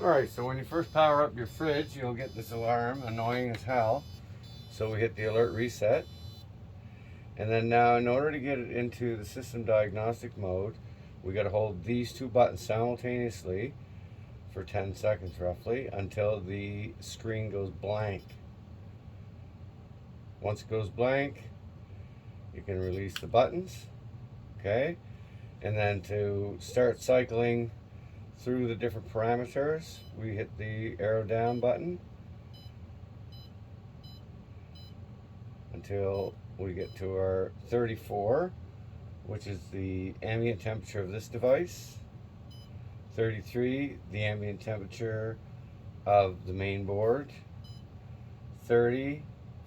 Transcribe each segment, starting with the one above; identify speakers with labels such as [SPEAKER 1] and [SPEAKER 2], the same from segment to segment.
[SPEAKER 1] Alright, so when you first power up your fridge, you'll get this alarm, annoying as hell. So we hit the alert reset. And then now, in order to get it into the system diagnostic mode, we got to hold these two buttons simultaneously for 10 seconds roughly until the screen goes blank. Once it goes blank, you can release the buttons, okay? And then to start cycling through the different parameters, we hit the arrow down button until we get to our 34, which is the ambient temperature of this device. 33, the ambient temperature of the main board. 30,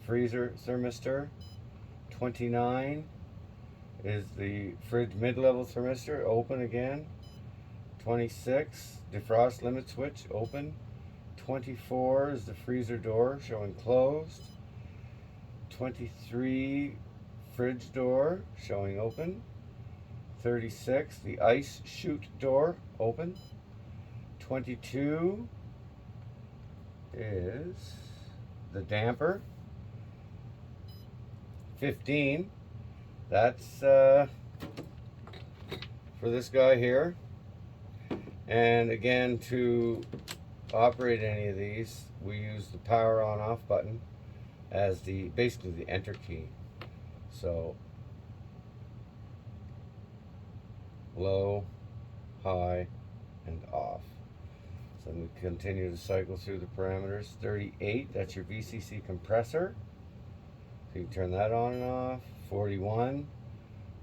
[SPEAKER 1] freezer thermistor. 29 is the fridge mid-level thermistor, open again. 26, defrost limit switch, open. 24 is the freezer door, showing closed. 23, fridge door, showing open. 36, the ice chute door, open. 22 is the damper. 15, that's for this guy here. And again, to operate any of these, we use the power on off button as basically the enter key. So low, high, and off. So we continue to cycle through the parameters. 38, that's your VCC compressor. So you can turn that on and off. 41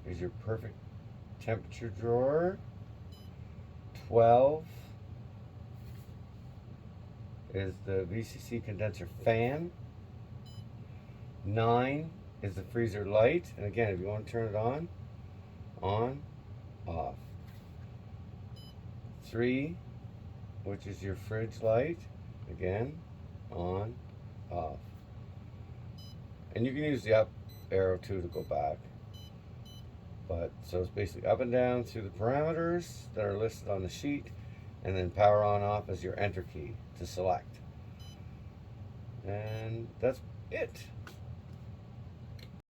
[SPEAKER 1] is your perfect temperature drawer. 12 is the VCC condenser fan. 9 is the freezer light. And again, if you want to turn it on, off. 3, which is your fridge light. Again, on, off. And you can use the up arrow too to go back. But so it's basically up and down through the parameters that are listed on the sheet, and then power on off as your enter key to select. And that's it.